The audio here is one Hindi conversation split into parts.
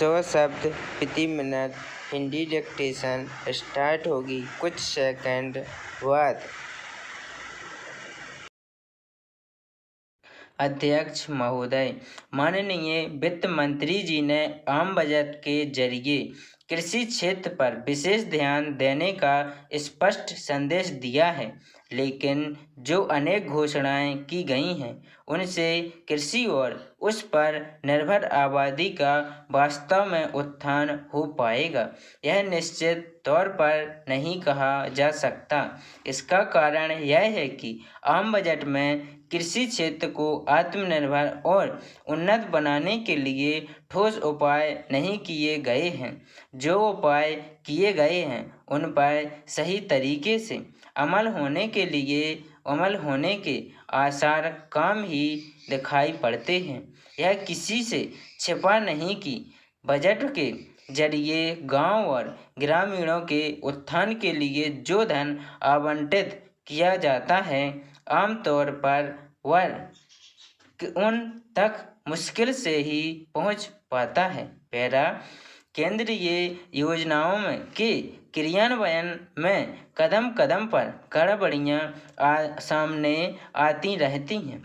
100 शब्द प्रति मिनट हिंदी डिक्टेशन स्टार्ट होगी कुछ सेकंड बाद। अध्यक्ष महोदय, माननीय वित्त मंत्री जी ने आम बजट के जरिए कृषि क्षेत्र पर विशेष ध्यान देने का स्पष्ट संदेश दिया है, लेकिन जो अनेक घोषणाएं की गई हैं उनसे कृषि और उस पर निर्भर आबादी का वास्तव में उत्थान हो पाएगा, यह निश्चित तौर पर नहीं कहा जा सकता। इसका कारण यह है कि आम बजट में कृषि क्षेत्र को आत्मनिर्भर और उन्नत बनाने के लिए ठोस उपाय नहीं किए गए हैं। जो उपाय किए गए हैं उन पर सही तरीके से अमल होने के आसार कम ही दिखाई पड़ते हैं। यह किसी से छिपा नहीं कि बजट के जरिए गांव और ग्रामीणों के उत्थान के लिए जो धन आवंटित किया जाता है आमतौर पर वह उन तक मुश्किल से ही पहुंच पाता है। केंद्रीय योजनाओं के क्रियान्वयन में कदम कदम पर गड़बड़ियां सामने आती रहती हैं।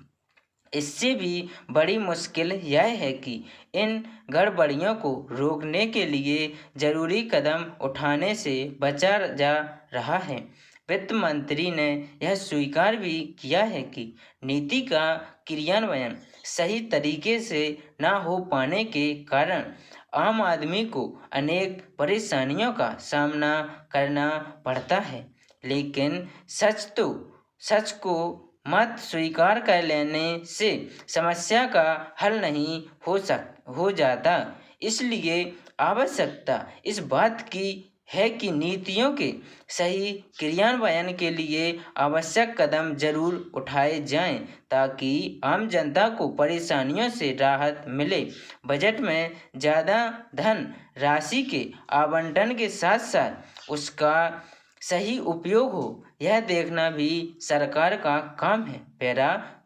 इससे भी बड़ी मुश्किल यह है कि इन गड़बड़ियों को रोकने के लिए जरूरी कदम उठाने से बचा जा रहा है। वित्त मंत्री ने यह स्वीकार भी किया है कि नीति का क्रियान्वयन सही तरीके से न हो पाने के कारण आम आदमी को अनेक परेशानियों का सामना करना पड़ता है, लेकिन सच को मत स्वीकार कर लेने से समस्या का हल नहीं हो जाता। इसलिए आवश्यकता इस बात की है कि नीतियों के सही क्रियान्वयन के लिए आवश्यक कदम जरूर उठाए जाएं ताकि आम जनता को परेशानियों से राहत मिले। बजट में ज़्यादा धन राशि के आवंटन के साथ साथ उसका सही उपयोग हो, यह देखना भी सरकार का काम है।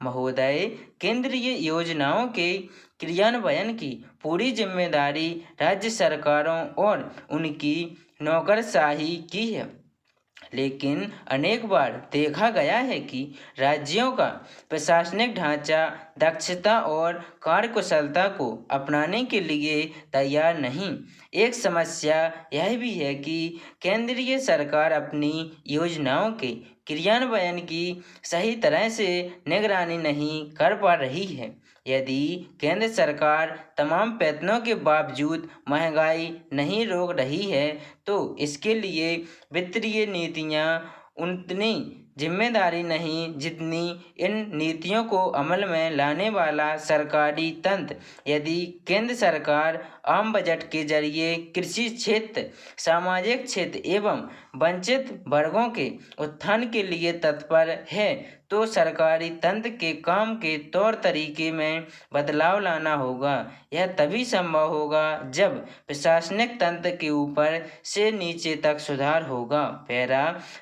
महोदय, केंद्रीय योजनाओं के क्रियान्वयन की पूरी जिम्मेदारी राज्य सरकारों और उनकी नौकरशाही की है, लेकिन अनेक बार देखा गया है कि राज्यों का प्रशासनिक ढांचा दक्षता और कार्यकुशलता को अपनाने के लिए तैयार नहीं। एक समस्या यह भी है कि केंद्रीय सरकार अपनी योजनाओं के क्रियान्वयन की सही तरह से निगरानी नहीं कर पा रही है। यदि केंद्र सरकार तमाम प्रयत्नों के बावजूद महंगाई नहीं रोक रही है तो इसके लिए वित्तीय नीतियां उतनी जिम्मेदारी नहीं जितनी इन नीतियों को अमल में लाने वाला सरकारी तंत्र। यदि केंद्र सरकार आम बजट के जरिए कृषि क्षेत्र, सामाजिक क्षेत्र एवं वंचित वर्गों के उत्थान के लिए तत्पर है तो सरकारी तंत्र के काम के तौर तरीके में बदलाव लाना होगा। यह तभी संभव होगा जब प्रशासनिक तंत्र के ऊपर से नीचे तक सुधार होगा।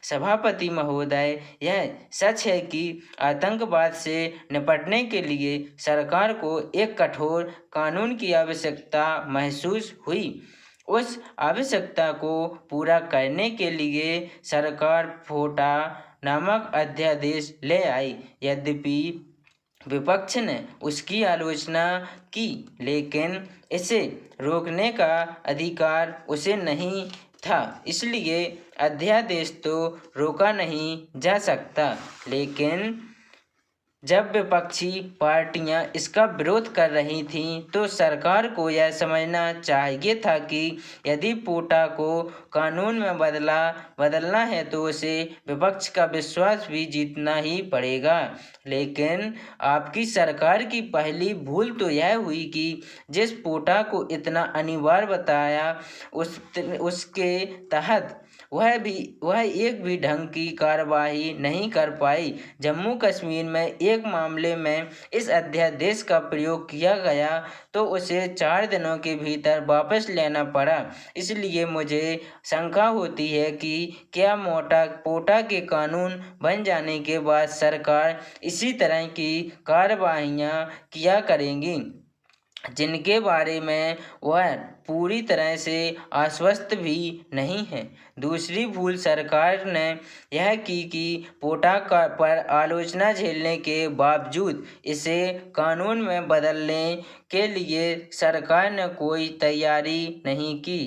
सभापति महोदय, यह सच है कि आतंकवाद से निपटने के लिए सरकार को एक कठोर कानून की आवश्यकता महसूस हुई। उस आवश्यकता को पूरा करने के लिए सरकार फोटा नामक अध्यादेश ले आई। यद्यपि विपक्ष ने उसकी आलोचना की, लेकिन इसे रोकने का अधिकार उसे नहीं था, इसलिए अध्यादेश तो रोका नहीं जा सकता। लेकिन जब विपक्षी पार्टियां इसका विरोध कर रही थीं तो सरकार को यह समझना चाहिए था कि यदि पोटा को कानून में बदलना है तो उसे विपक्ष का विश्वास भी जीतना ही पड़ेगा। लेकिन आपकी सरकार की पहली भूल तो यह हुई कि जिस पोटा को इतना अनिवार्य बताया उसके तहत वह एक भी ढंग की कार्रवाई नहीं कर पाई। जम्मू कश्मीर में एक मामले में इस अध्यादेश का प्रयोग किया गया तो उसे 4 दिनों के भीतर वापस लेना पड़ा। इसलिए मुझे शंका होती है कि क्या पोटा के कानून बन जाने के बाद सरकार इसी तरह की कार्रवाइयाँ किया करेगी। जिनके बारे में वह पूरी तरह से आश्वस्त भी नहीं है। दूसरी भूल सरकार ने यह की कि पोटा पर आलोचना झेलने के बावजूद इसे कानून में बदलने के लिए सरकार ने कोई तैयारी नहीं की।